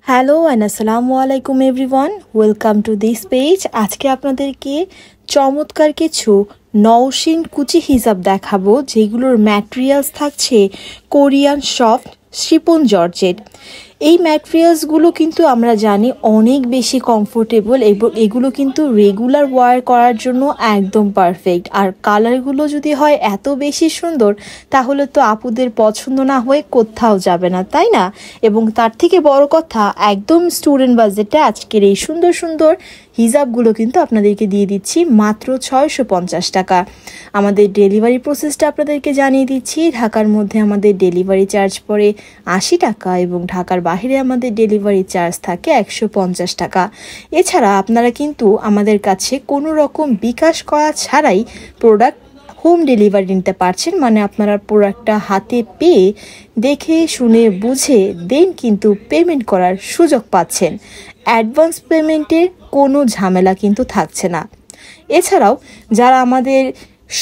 Hello and আসসালামু আলাইকুম everyone, welcome to this page. আজকে আপনাদেরকে চমৎকার কিছু নওশিন কুচি হিজাব দেখাবো, যেগুলোর ম্যাটেরিয়ালস থাকছে কোরিয়ান সফট শিপন জর্জেট। এই ম্যাটেরিয়ালসগুলো কিন্তু আমরা জানি অনেক বেশি কমফোর্টেবল এবং এগুলো কিন্তু রেগুলার ওয়ার করার জন্য একদম পারফেক্ট। আর কালারগুলো যদি হয় এত বেশি সুন্দর, তাহলে তো আপুদের পছন্দ না হয়ে কোথাও যাবে না, তাই না? এবং তার থেকে বড় কথা, একদম স্টুডেন্ট বাজেটে আজকের এই সুন্দর সুন্দর হিজাবগুলো কিন্তু আপনাদেরকে দিয়ে দিচ্ছি মাত্র 650 টাকা। আমাদের ডেলিভারি প্রসেসটা আপনাদেরকে জানিয়ে দিচ্ছি। ঢাকার মধ্যে আমাদের ডেলিভারি চার্জ পড়ে 80 টাকা এবং ঢাকার বাইরে আমাদের ডেলিভারি চার্জ থাকে 150 টাকা। এছাড়া আপনারা কিন্তু আমাদের কাছে কোনো রকম বিকাশ করা ছাড়াই প্রোডাক্ট হোম ডেলিভারি নিতে পারছেন। মানে আপনারা প্রোডাক্টটা হাতে পেয়ে দেখে শুনে বুঝে দেন কিন্তু পেমেন্ট করার সুযোগ পাচ্ছেন। অ্যাডভান্স পেমেন্টের কোনো ঝামেলা কিন্তু থাকছে না। এছাড়াও যারা আমাদের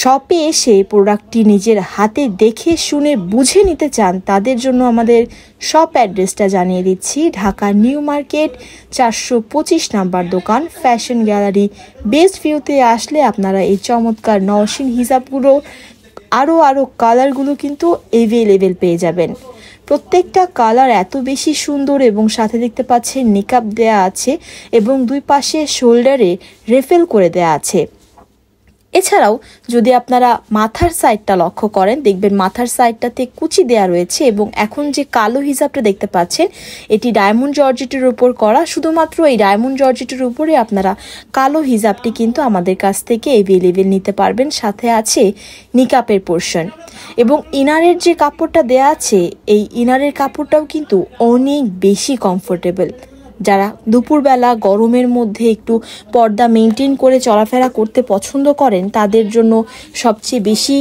শপে এসে প্রোডাক্টটি নিজের হাতে দেখে শুনে বুঝে নিতে চান, তাদের জন্য আমাদের শপ অ্যাড্রেসটা জানিয়ে দিচ্ছি। ঢাকা নিউ মার্কেট 425 নাম্বার দোকান, ফ্যাশন গ্যালারি বেস্ট ভিউতে আসলে আপনারা এই চমৎকার নওশিন হিজাবগুলো আরও কালারগুলো কিন্তু অ্যাভেলেবেল পেয়ে যাবেন। প্রত্যেকটা কালার এত বেশি সুন্দর এবং সাথে দেখতে পাচ্ছেন নিকাব দেয়া আছে এবং দুই পাশে শোল্ডারে রেফেল করে দেয়া আছে। এছাড়াও যদি আপনারা মাথার সাইডটা লক্ষ্য করেন, দেখবেন মাথার সাইডটাতে কুচি দেয়া রয়েছে এবং এখন যে কালো হিজাবটা দেখতে পাচ্ছেন, এটি ডায়মন্ড জর্জেটের উপর করা। শুধুমাত্র এই ডায়মন্ড জর্জেটের উপরে আপনারা কালো হিজাবটি কিন্তু আমাদের কাছ থেকে অ্যাভেলেবেল নিতে পারবেন। সাথে আছে নিকাপের পোর্শন এবং ইনারের যে কাপড়টা দেয়া আছে, এই ইনারের কাপড়টাও কিন্তু অনেক বেশি কমফোর্টেবল। যারা দুপুরবেলা গরমের মধ্যে একটু পর্দা মেনটেন করে চলাফেরা করতে পছন্দ করেন, তাদের জন্য সবচেয়ে বেশি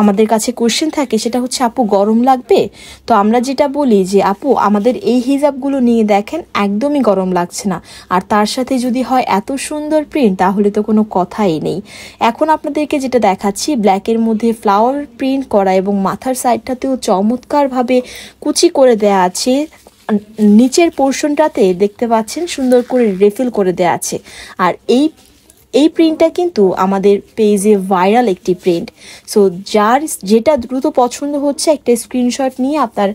আমাদের কাছে কোশ্চেন থাকে, সেটা হচ্ছে আপু গরম লাগবে? তো আমরা যেটা বলি যে আপু আমাদের এই হিজাবগুলো নিয়ে দেখেন, একদমই গরম লাগছে না। আর তার সাথে যদি হয় এত সুন্দর প্রিন্ট, তাহলে তো কোনো কথাই নেই। এখন আপনাদেরকে যেটা দেখাচ্ছি, ব্ল্যাকের মধ্যে ফ্লাওয়ার প্রিন্ট করা এবং মাথার সাইডটাতেও চমৎকারভাবে কুচি করে দেয়া আছে। নিচের পোর্শনটাতে দেখতে পাচ্ছেন সুন্দর করে রেফিল করে দেয়া আছে। আর এই প্রিন্টটা কিন্তু আমাদের পেজে ভাইরাল একটি প্রিন্ট। সো যার যেটা দ্রুত পছন্দ হচ্ছে, একটা স্ক্রিনশট নিয়ে আপনার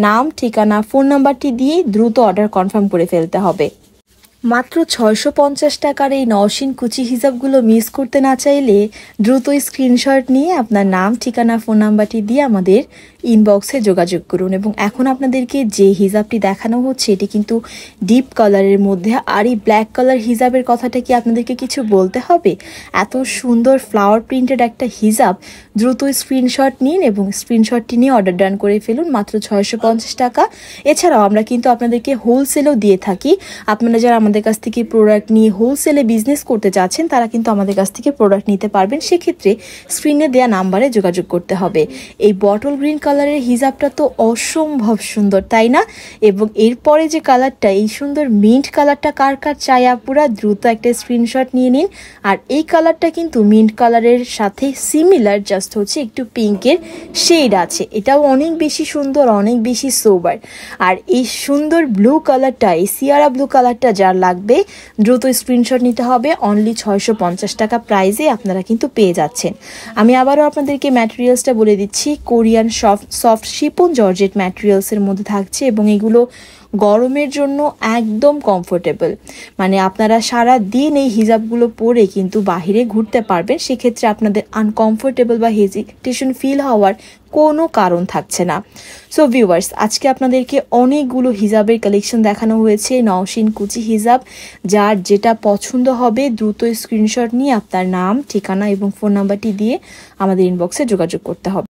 নাম, ঠিকানা, ফোন নাম্বারটি দিয়ে দ্রুত অর্ডার কনফার্ম করে ফেলতে হবে। মাত্র 650 টাকার এই নওশিন কুচি হিজাবগুলো মিস করতে না চাইলে দ্রুত স্ক্রিনশট নিয়ে আপনার নাম, ঠিকানা, ফোন নাম্বারটি দিয়ে আমাদের ইনবক্সে যোগাযোগ করুন। এবং এখন আপনাদেরকে যে হিজাবটি দেখানো হচ্ছে, এটি কিন্তু ডিপ কালারের মধ্যে। আর এই ব্ল্যাক কালার হিজাবের কথাটা কি আপনাদেরকে কিছু বলতে হবে? এত সুন্দর ফ্লাওয়ার প্রিন্টেড একটা হিজাব, দ্রুত স্ক্রিনশট নিন এবং স্ক্রিনশটটি নিয়ে অর্ডার ডান করে ফেলুন মাত্র 650 টাকা। এছাড়াও আমরা কিন্তু আপনাদেরকে হোলসেলও দিয়ে থাকি। আপনারা যারা আমাদের কাছ থেকে প্রোডাক্ট নিয়ে হোলসেলে বিজনেস করতে চাচ্ছেন, তারা কিন্তু আমাদের কাছ থেকে প্রোডাক্ট নিতে পারবেন। সেক্ষেত্রে স্ক্রিনে দেওয়া নাম্বারে যোগাযোগ করতে হবে। এই বটল গ্রিন কালারের হিজাবটা তো অসম্ভব সুন্দর, তাই না? এবং এরপরে যে কালারটা, এই সুন্দর মিন্ট কালারটা কার কার চাই আপুরা, দ্রুত একটা স্ক্রিনশট নিয়ে নিন। আর এই কালারটা কিন্তু মিন্ট কালারের সাথে সিমিলার, জাস্ট হচ্ছে একটু পিঙ্কের শেড আছে। এটাও অনেক বেশি সুন্দর, অনেক বেশি সোবার। আর এই সুন্দর ব্লু কালারটা, এই সিয়ারা ব্লু কালারটা যার লাগবে, দ্রুত স্ক্রিনশট নিতে হবে। অনলি 650 টাকা প্রাইসে আপনারা কিন্তু পেয়ে যাচ্ছেন। আমি আবারও আপনাদেরকে ম্যাটেরিয়ালসটা বলে দিচ্ছি। কোরিয়ান সফট শিপন জর্জেট ম্যাটেরিয়ালসের মধ্যে থাকছে এবং এগুলো গরমের জন্য একদম কমফোর্টেবল। মানে আপনারা সারা দিন এই হিজাবগুলো পরে কিন্তু বাহিরে ঘুরতে পারবেন। সেক্ষেত্রে আপনাদের আনকমফোর্টেবল বা হেজিটেশন ফিল হওয়ার কোনো কারণ থাকছে না। সো ভিউয়ার্স, আজকে আপনাদেরকে অনেকগুলো হিজাবের কালেকশন দেখানো হয়েছে, নওশিন কুচি হিজাব। যার যেটা পছন্দ হবে দ্রুত স্ক্রিনশট নিয়ে আপনার নাম, ঠিকানা এবং ফোন নাম্বারটি দিয়ে আমাদের ইনবক্সে যোগাযোগ করতে হবে।